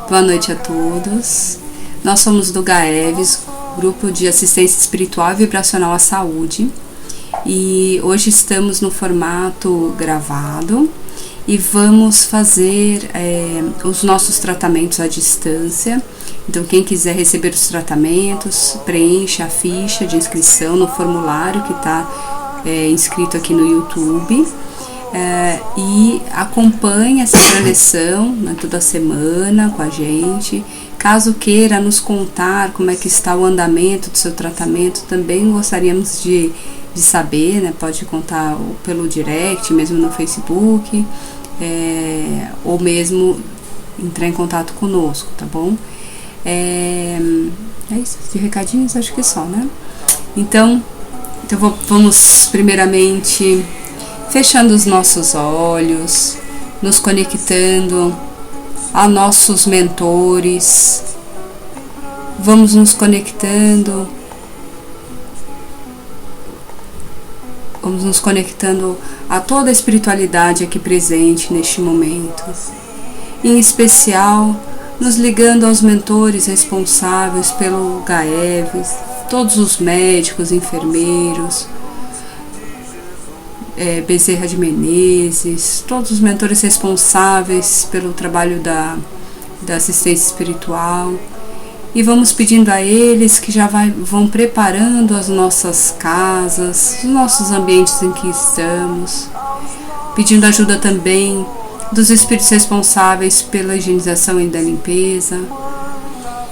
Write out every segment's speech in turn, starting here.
Boa noite a todos. Nós somos do GAEVES, Grupo de Assistência Espiritual e Vibracional à Saúde, e hoje estamos no formato gravado e vamos fazer os nossos tratamentos à distância. Então, quem quiser receber os tratamentos, preencha a ficha de inscrição no formulário que está inscrito aqui no YouTube. E acompanhe essa preleção toda semana com a gente. Caso queira nos contar como é que está o andamento do seu tratamento, também gostaríamos de saber, né? Pode contar pelo direct, mesmo no Facebook, ou mesmo entrar em contato conosco, tá bom? É isso, de recadinhos, acho que só, né? Então vamos primeiramente fechando os nossos olhos, nos conectando a nossos mentores. Vamos nos conectando a toda a espiritualidade aqui presente neste momento. Em especial, nos ligando aos mentores responsáveis pelo GAEVES, todos os médicos, enfermeiros, Bezerra de Menezes, todos os mentores responsáveis pelo trabalho da assistência espiritual, e vamos pedindo a eles que já vão preparando as nossas casas, os nossos ambientes em que estamos, pedindo ajuda também dos espíritos responsáveis pela higienização e da limpeza,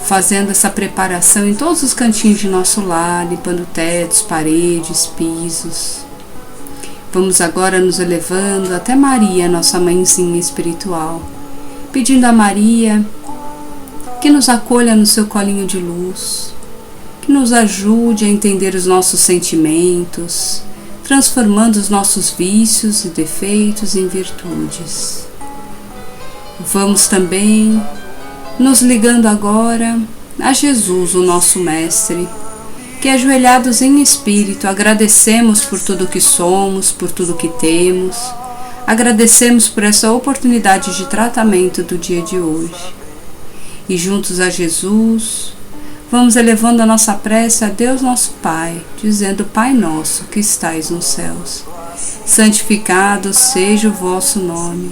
fazendo essa preparação em todos os cantinhos de nosso lar, limpando tetos, paredes, pisos. Vamos agora nos elevando até Maria, nossa mãezinha espiritual, pedindo a Maria que nos acolha no seu colinho de luz, que nos ajude a entender os nossos sentimentos, transformando os nossos vícios e defeitos em virtudes. Vamos também nos ligando agora a Jesus, o nosso Mestre, que ajoelhados em espírito agradecemos por tudo que somos, por tudo que temos, agradecemos por essa oportunidade de tratamento do dia de hoje. E juntos a Jesus, vamos elevando a nossa prece a Deus nosso Pai, dizendo: Pai nosso que estais nos céus, santificado seja o vosso nome,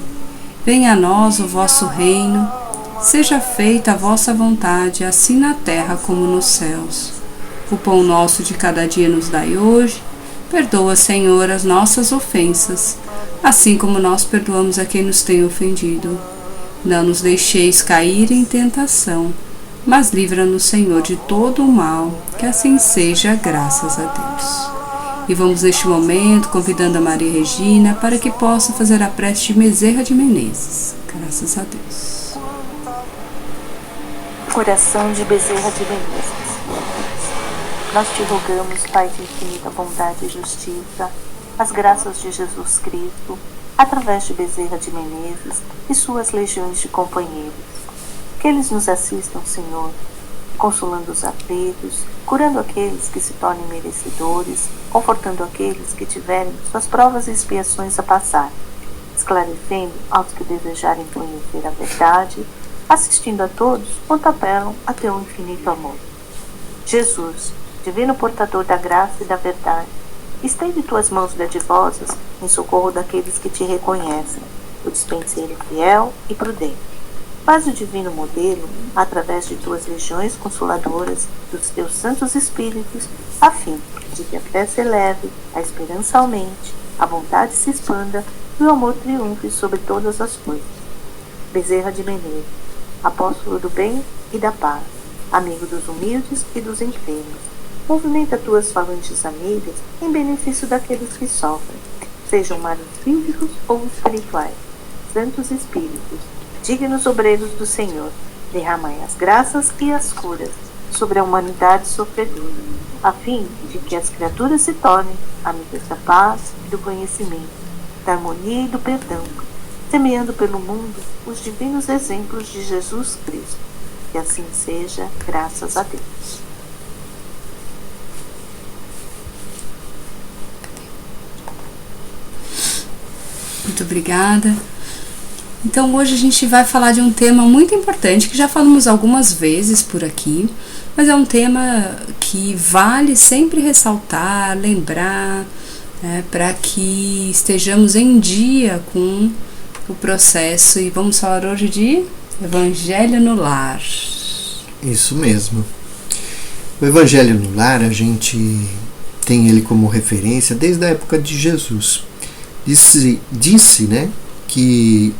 venha a nós o vosso reino, seja feita a vossa vontade, assim na terra como nos céus. O pão nosso de cada dia nos dai hoje. Perdoa, Senhor, as nossas ofensas, assim como nós perdoamos a quem nos tem ofendido. Não nos deixeis cair em tentação, mas livra-nos, Senhor, de todo o mal, que assim seja, graças a Deus. E vamos neste momento convidando a Maria Regina para que possa fazer a prece de Bezerra de Menezes. Graças a Deus. Coração de Bezerra de Menezes. Nós te rogamos, Pai de infinita bondade e justiça, as graças de Jesus Cristo, através de Bezerra de Menezes e suas legiões de companheiros. Que eles nos assistam, Senhor, consolando os aflitos, curando aqueles que se tornem merecedores, confortando aqueles que tiverem suas provas e expiações a passar, esclarecendo aos que desejarem conhecer a verdade, assistindo a todos quanto apelam a teu infinito amor. Jesus, divino portador da graça e da verdade, estende tuas mãos dadivosas em socorro daqueles que te reconhecem, o dispenseiro fiel e prudente. Faz o divino modelo através de tuas legiões consoladoras, dos teus santos espíritos, a fim de que a fé se eleve, a esperança aumente, a vontade se expanda e o amor triunfe sobre todas as coisas. Bezerra de Menezes, apóstolo do bem e da paz, amigo dos humildes e dos enfermos, movimenta tuas falanges amigas em benefício daqueles que sofrem, sejam mares físicos ou espirituais. Santos Espíritos, dignos obreiros do Senhor, derramai as graças e as curas sobre a humanidade sofredora, a fim de que as criaturas se tornem amigas da paz e do conhecimento, da harmonia e do perdão, semeando pelo mundo os divinos exemplos de Jesus Cristo. Que assim seja, graças a Deus. Muito obrigada. Então hoje a gente vai falar de um tema muito importante, que já falamos algumas vezes por aqui, mas é um tema que vale sempre ressaltar, lembrar, né, para que estejamos em dia com o processo. E vamos falar hoje de Evangelho no Lar. Isso mesmo. O Evangelho no Lar, a gente tem ele como referência desde a época de Jesus. Disse, né, que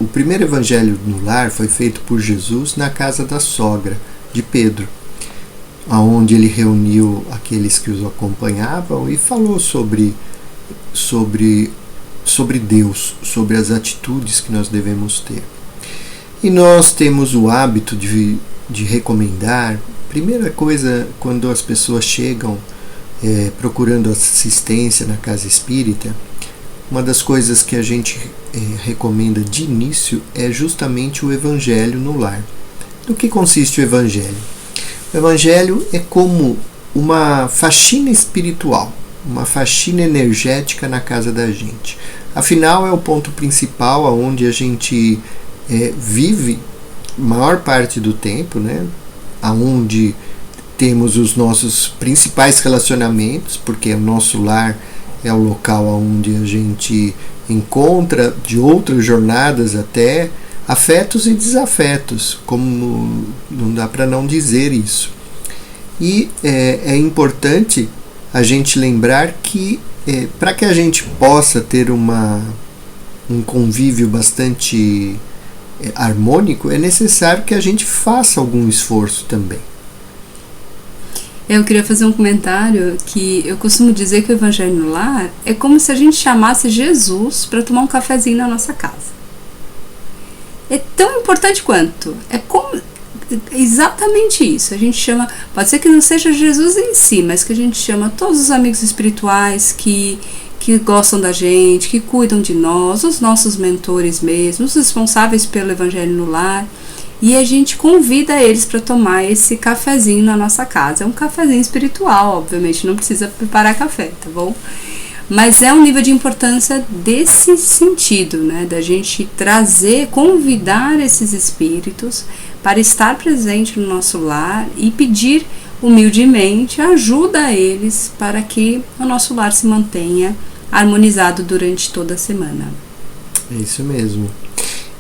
o primeiro Evangelho no Lar foi feito por Jesus na casa da sogra de Pedro, onde ele reuniu aqueles que os acompanhavam e falou sobre Deus, sobre as atitudes que nós devemos ter. E nós temos o hábito de recomendar, primeira coisa, quando as pessoas chegam procurando assistência na casa espírita, uma das coisas que a gente recomenda de início é justamente o Evangelho no Lar. Do que consiste o Evangelho? O Evangelho é como uma faxina espiritual, uma faxina energética na casa da gente. Afinal, é o ponto principal onde a gente vive maior parte do tempo, né? Onde temos os nossos principais relacionamentos, porque o nosso lar é o local onde a gente encontra, de outras jornadas até, afetos e desafetos, como não dá para não dizer isso. E é importante a gente lembrar que para que a gente possa ter um convívio bastante harmônico, é necessário que a gente faça algum esforço também. Eu queria fazer um comentário que eu costumo dizer que o Evangelho no Lar é como se a gente chamasse Jesus para tomar um cafezinho na nossa casa. É tão importante quanto. É exatamente isso. A gente chama, pode ser que não seja Jesus em si, mas que a gente chama todos os amigos espirituais que gostam da gente, que cuidam de nós, os nossos mentores mesmo, os responsáveis pelo Evangelho no Lar, e a gente convida eles para tomar esse cafezinho na nossa casa. É um cafezinho espiritual, obviamente, não precisa preparar café, tá bom? Mas é um nível de importância desse sentido, né, da gente convidar esses espíritos para estar presente no nosso lar e pedir humildemente ajuda a eles para que o nosso lar se mantenha harmonizado durante toda a semana. É isso mesmo.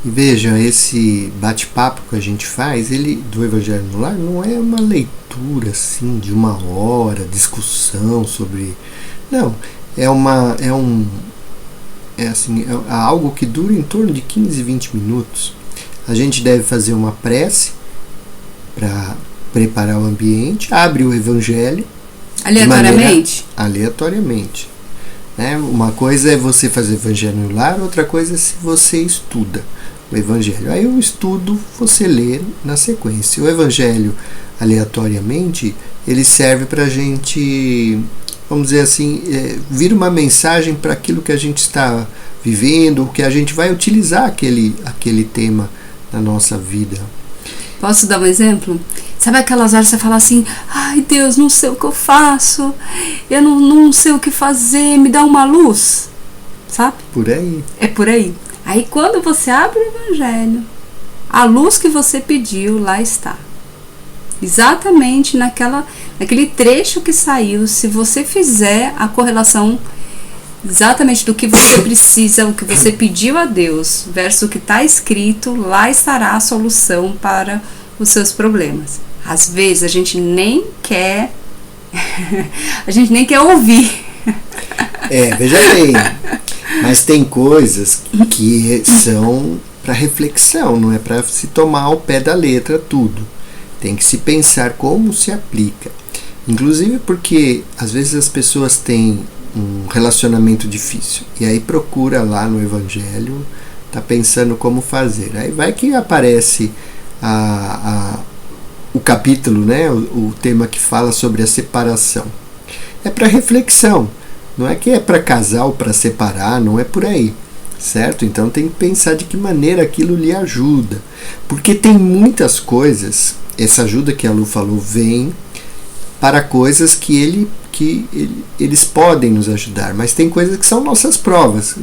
E veja, esse bate-papo que a gente faz, do Evangelho no Lar, não é uma leitura assim de uma hora, discussão sobre... Não, é algo que dura em torno de 15, 20 minutos. A gente deve fazer uma prece para preparar o ambiente, abre o Evangelho. Aleatoriamente? Aleatoriamente. Uma coisa é você fazer Evangelho no Lar, outra coisa é se você estuda o Evangelho. Aí o estudo você lê na sequência. O Evangelho, aleatoriamente, ele serve para a gente, vamos dizer assim, vir uma mensagem para aquilo que a gente está vivendo, que a gente vai utilizar aquele tema na nossa vida. Posso dar um exemplo? Sabe aquelas horas que você fala assim, ai Deus, não sei o que eu faço, eu não sei o que fazer, me dá uma luz, sabe? Por aí. É por aí. Aí quando você abre o Evangelho, a luz que você pediu, lá está. Exatamente naquele trecho que saiu, se você fizer a correlação exatamente do que você precisa, o que você pediu a Deus, versus o que está escrito, lá estará a solução para os seus problemas. Às vezes a gente nem quer ouvir. Veja bem, mas tem coisas que são para reflexão, não é para se tomar ao pé da letra tudo. Tem que se pensar como se aplica. Inclusive porque às vezes as pessoas têm um relacionamento difícil e aí procura lá no Evangelho, tá pensando como fazer. Aí vai que aparece o capítulo, né, o tema que fala sobre a separação. É para reflexão, não é que é para casar ou para separar, não é por aí, certo? Então tem que pensar de que maneira aquilo lhe ajuda, porque tem muitas coisas, essa ajuda que a Lu falou vem para coisas que que eles podem nos ajudar, mas tem coisas que são nossas provas,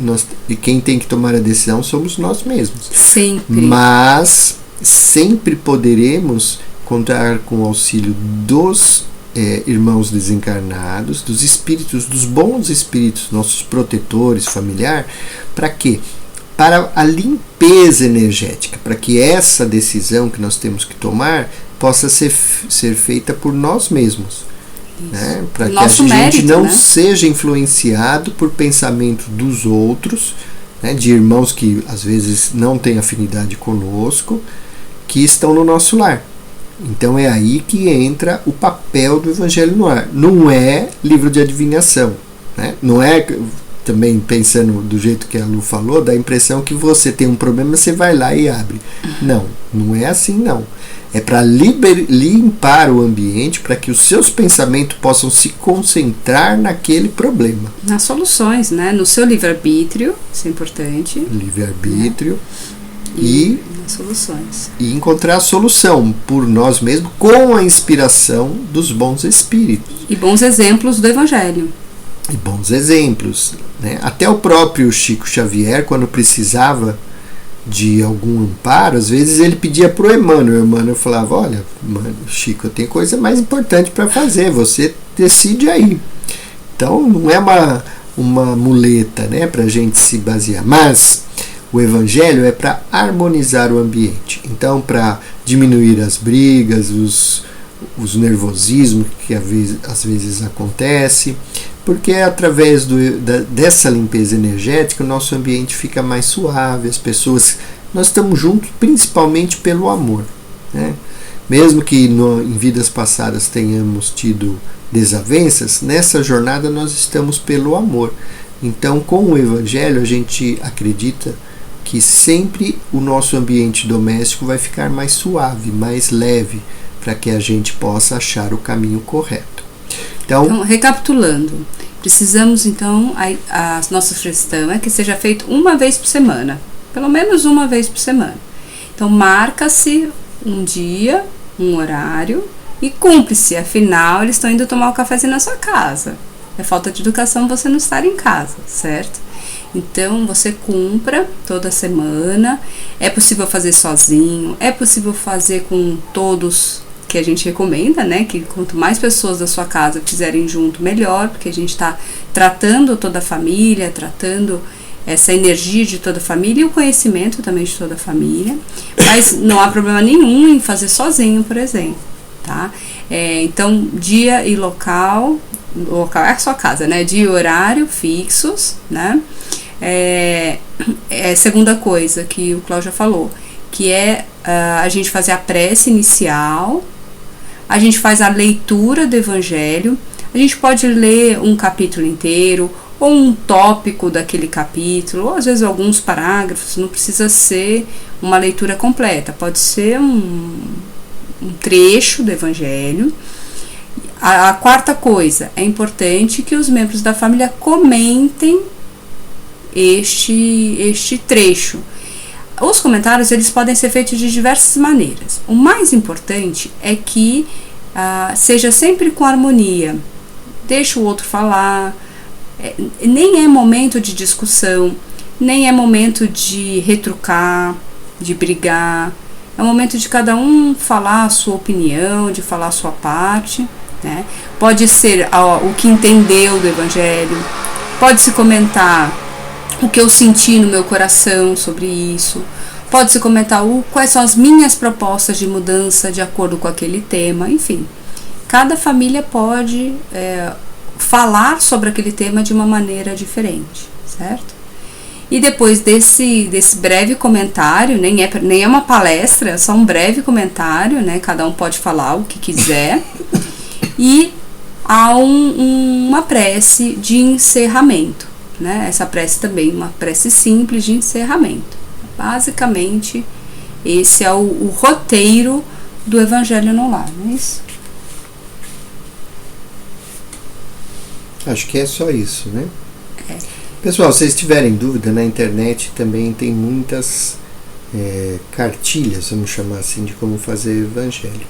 e quem tem que tomar a decisão somos nós mesmos. Sempre. Mas sempre poderemos contar com o auxílio dos irmãos desencarnados, dos espíritos, dos bons espíritos, nossos protetores familiar, para quê? Para a limpeza energética, para que essa decisão que nós temos que tomar possa ser feita por nós mesmos, né? Para que a gente mérito, não né? seja influenciado por pensamento dos outros, né? De irmãos que às vezes não têm afinidade conosco, que estão no nosso lar. Então é aí que entra o papel do Evangelho no Lar. Não é livro de adivinhação, né? Não é, também pensando do jeito que a Lu falou, dá a impressão que você tem um problema, você vai lá e abre. Não, não é assim não. É para limpar o ambiente, para que os seus pensamentos possam se concentrar naquele problema. Nas soluções, né? No seu livre-arbítrio, isso é importante. Livre-arbítrio. Né? E nas soluções. E encontrar a solução por nós mesmos com a inspiração dos bons espíritos. E bons exemplos do Evangelho. E bons exemplos, né? Até o próprio Chico Xavier, quando precisava de algum amparo, às vezes ele pedia para o Emmanuel falava, olha, Chico, eu tenho coisa mais importante para fazer, você decide aí. Então não é uma muleta, né, para a gente se basear, mas o Evangelho é para harmonizar o ambiente, então para diminuir as brigas, os nervosismos que às vezes acontece, porque é através dessa limpeza energética o nosso ambiente fica mais suave, as pessoas, nós estamos juntos principalmente pelo amor, né? Mesmo que em vidas passadas tenhamos tido desavenças, nessa jornada nós estamos pelo amor. Então com o Evangelho a gente acredita que sempre o nosso ambiente doméstico vai ficar mais suave, mais leve, para que a gente possa achar o caminho correto. Então, recapitulando, precisamos então, a nossa sugestão é que seja feito uma vez por semana, pelo menos uma vez por semana. Então marca-se um dia, um horário e cumpre-se, afinal eles estão indo tomar o cafezinho na sua casa. É falta de educação você não estar em casa, certo? Então você cumpra toda semana, é possível fazer sozinho, é possível fazer com todos, que a gente recomenda, né, que quanto mais pessoas da sua casa fizerem junto, melhor, porque a gente está tratando toda a família, tratando essa energia de toda a família e o conhecimento também de toda a família, mas não há problema nenhum em fazer sozinho, por exemplo, tá? Então, dia e local é a sua casa, né, dia e horário fixos, né? Segunda coisa que o Cláudio já falou, que é a gente fazer a prece inicial, a gente faz a leitura do Evangelho, a gente pode ler um capítulo inteiro, ou um tópico daquele capítulo, ou às vezes alguns parágrafos, não precisa ser uma leitura completa, pode ser um trecho do Evangelho. A quarta coisa, é importante que os membros da família comentem este trecho. Os comentários eles podem ser feitos de diversas maneiras. O mais importante é que seja sempre com harmonia. Deixa o outro falar. Nem é momento de discussão, nem é momento de retrucar, de brigar. É o momento de cada um falar a sua opinião, de falar a sua parte, né? Pode ser o que entendeu do Evangelho, pode-se comentar o que eu senti no meu coração sobre isso, pode-se comentar quais são as minhas propostas de mudança de acordo com aquele tema, enfim. Cada família pode falar sobre aquele tema de uma maneira diferente, certo? E depois desse breve comentário, nem é uma palestra, é só um breve comentário, né? Cada um pode falar o que quiser. E há uma prece de encerramento, né? Essa prece também, uma prece simples de encerramento. Basicamente, esse é o roteiro do Evangelho no Lar, não é isso? Acho que é só isso, né? Pessoal, se vocês tiverem dúvida, na internet também tem muitas cartilhas, vamos chamar assim, de como fazer Evangelho.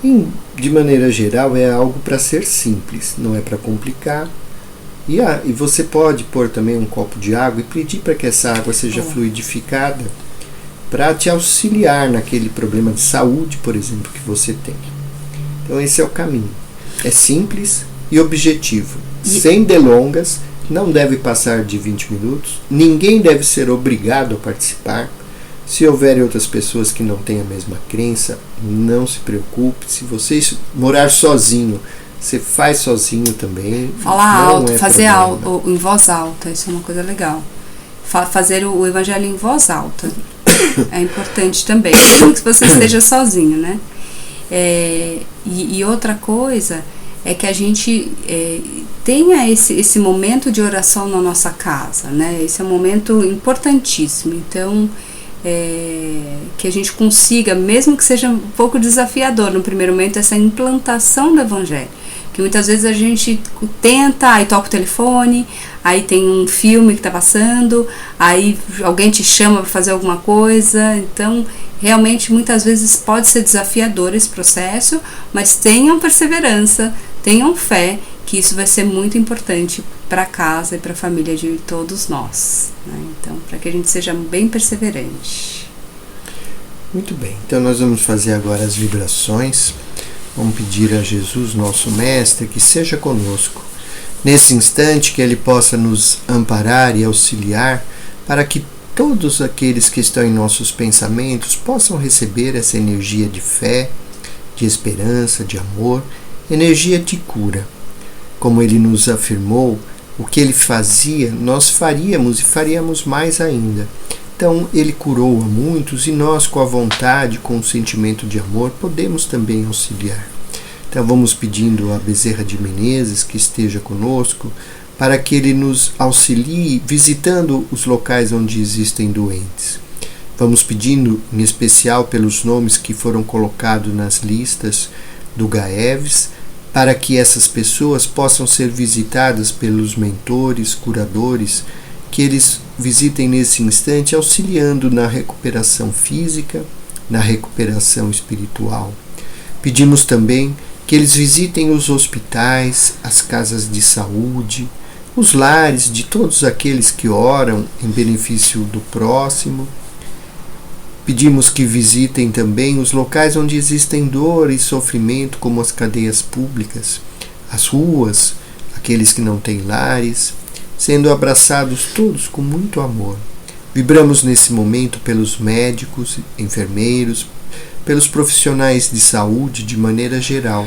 De maneira geral, é algo para ser simples, não é para complicar. E você pode pôr também um copo de água e pedir para que essa água seja fluidificada para te auxiliar naquele problema de saúde, por exemplo, que você tem. Então esse é o caminho. É simples e objetivo, sem delongas, não deve passar de 20 minutos, ninguém deve ser obrigado a participar. Se houverem outras pessoas que não têm a mesma crença, não se preocupe. Se você morar sozinho, você faz sozinho também. Falar alto, fazer alto, em voz alta, isso é uma coisa legal. Fazer o evangelho em voz alta é importante também, mesmo que você esteja sozinho, né? E outra coisa é que a gente tenha esse momento de oração na nossa casa, né? Esse é um momento importantíssimo. Então, que a gente consiga, mesmo que seja um pouco desafiador no primeiro momento, essa implantação do evangelho. Que muitas vezes a gente tenta, aí toca o telefone, aí tem um filme que está passando, aí alguém te chama para fazer alguma coisa. Então, realmente, muitas vezes pode ser desafiador esse processo, mas tenham perseverança, tenham fé, que isso vai ser muito importante para a casa e para a família de todos nós, né? Então, para que a gente seja bem perseverante. Muito bem, então nós vamos fazer agora as vibrações. Vamos pedir a Jesus, nosso Mestre, que seja conosco. Nesse instante, que Ele possa nos amparar e auxiliar, para que todos aqueles que estão em nossos pensamentos possam receber essa energia de fé, de esperança, de amor, energia de cura. Como Ele nos afirmou, o que Ele fazia, nós faríamos e faríamos mais ainda. Então, Ele curou a muitos e nós, com a vontade, com o sentimento de amor, podemos também auxiliar. Então, vamos pedindo a Bezerra de Menezes que esteja conosco, para que Ele nos auxilie visitando os locais onde existem doentes. Vamos pedindo, em especial, pelos nomes que foram colocados nas listas do GAEVS, para que essas pessoas possam ser visitadas pelos mentores, curadores, que eles visitem nesse instante, auxiliando na recuperação física, na recuperação espiritual. Pedimos também que eles visitem os hospitais, as casas de saúde, os lares de todos aqueles que oram em benefício do próximo. Pedimos que visitem também os locais onde existem dor e sofrimento, como as cadeias públicas, as ruas, aqueles que não têm lares, sendo abraçados todos com muito amor. Vibramos nesse momento pelos médicos, enfermeiros, pelos profissionais de saúde de maneira geral,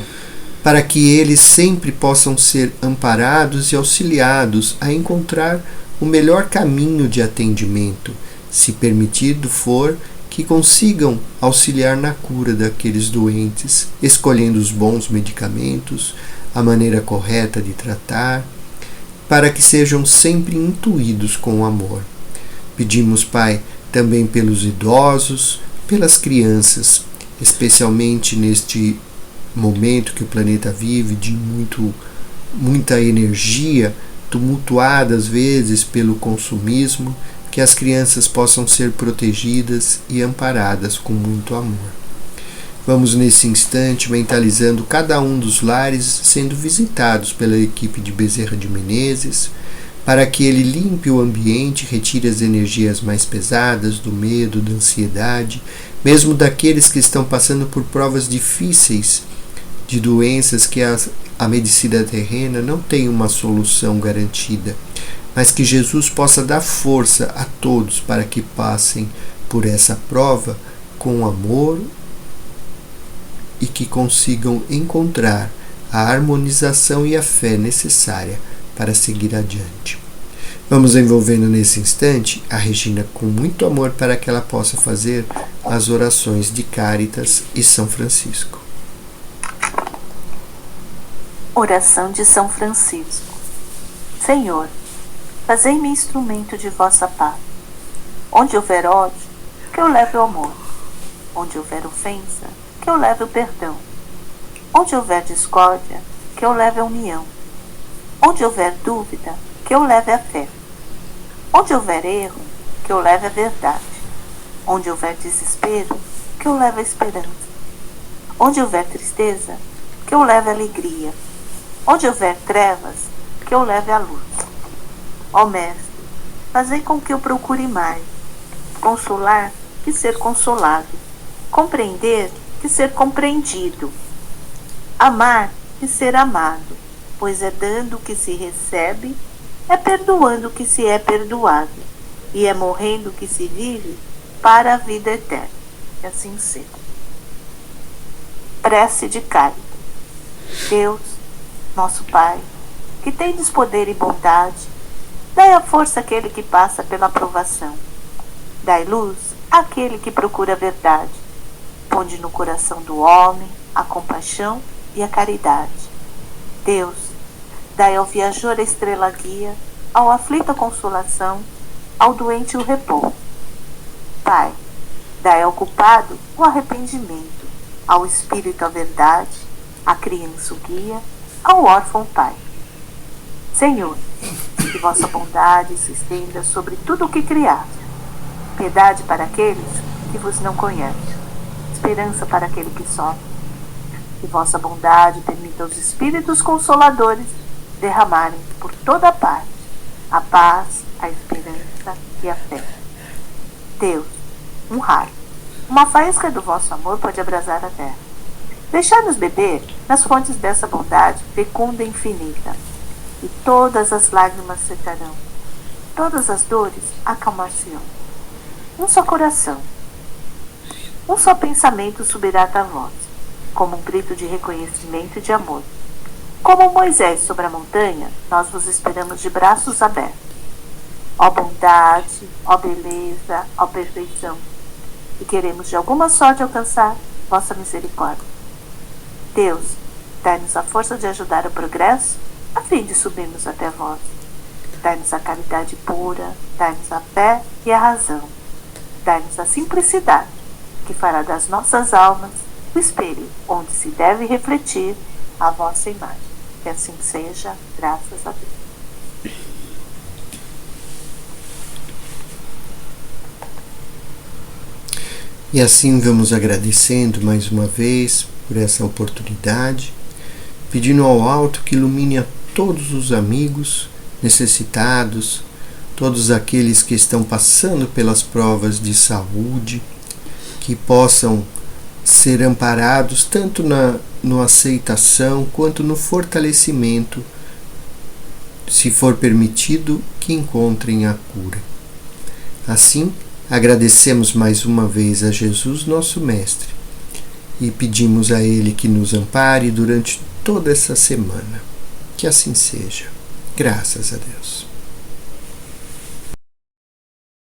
para que eles sempre possam ser amparados e auxiliados a encontrar o melhor caminho de atendimento, se permitido for que consigam auxiliar na cura daqueles doentes, escolhendo os bons medicamentos, a maneira correta de tratar, para que sejam sempre intuídos com amor. Pedimos, Pai, também pelos idosos, pelas crianças, especialmente neste momento que o planeta vive de muita energia, tumultuada às vezes pelo consumismo, que as crianças possam ser protegidas e amparadas com muito amor. Vamos nesse instante mentalizando cada um dos lares sendo visitados pela equipe de Bezerra de Menezes, para que ele limpe o ambiente, retire as energias mais pesadas do medo, da ansiedade, mesmo daqueles que estão passando por provas difíceis de doenças que a medicina terrena não tem uma solução garantida, mas que Jesus possa dar força a todos para que passem por essa prova com amor e que consigam encontrar a harmonização e a fé necessária para seguir adiante. Vamos envolvendo nesse instante a Regina com muito amor para que ela possa fazer as orações de Cáritas e São Francisco. Oração de São Francisco. Senhor, fazei-me instrumento de vossa paz. Onde houver ódio, que eu leve o amor. Onde houver ofensa, que eu leve o perdão. Onde houver discórdia, que eu leve a união. Onde houver dúvida, que eu leve a fé. Onde houver erro, que eu leve a verdade. Onde houver desespero, que eu leve a esperança. Onde houver tristeza, que eu leve alegria. Onde houver trevas, que eu leve a luz. Ó Mestre, fazei com que eu procure mais. Consolar, que ser consolado. Compreender, que ser compreendido. Amar, que ser amado. Pois é dando que se recebe, é perdoando que se é perdoado. E é morrendo que se vive para a vida eterna. Que assim seja. Prece de Carita. Deus, nosso Pai, que tendes poder e bondade, dai a força àquele que passa pela provação. Dai luz àquele que procura a verdade. Ponde no coração do homem a compaixão e a caridade. Deus, dai ao viajor a estrela guia, ao aflito a consolação, ao doente o repouso. Pai, dai ao culpado o arrependimento, ao espírito a verdade, à criança o guia, ao órfão o Pai. Senhor, que vossa bondade se estenda sobre tudo o que criaste. Piedade para aqueles que vos não conhecem, esperança para aquele que sofre. Que vossa bondade permita aos Espíritos Consoladores derramarem por toda a parte a paz, a esperança e a fé. Deus, um raio, uma faísca do vosso amor pode abrasar a terra. Deixai-nos beber nas fontes dessa bondade fecunda e infinita, e todas as lágrimas secarão, todas as dores acalmar-se-ão. Um só coração, um só pensamento subirá até vós, como um grito de reconhecimento e de amor. Como Moisés sobre a montanha, nós vos esperamos de braços abertos. Ó bondade, ó beleza, ó perfeição, e queremos de alguma sorte alcançar vossa misericórdia. Deus, dai-nos a força de ajudar o progresso, a fim de subirmos até vós. Dai-nos a caridade pura, dai-nos a fé e a razão. Dai-nos a simplicidade, que fará das nossas almas o espelho onde se deve refletir a vossa imagem. Que assim seja, graças a Deus. E assim vamos agradecendo mais uma vez por essa oportunidade, pedindo ao alto que ilumine a todos os amigos necessitados, todos aqueles que estão passando pelas provas de saúde, que possam ser amparados tanto na aceitação quanto no fortalecimento, se for permitido, que encontrem a cura. Assim, agradecemos mais uma vez a Jesus, nosso Mestre, e pedimos a Ele que nos ampare durante toda essa semana. Que assim seja. Graças a Deus.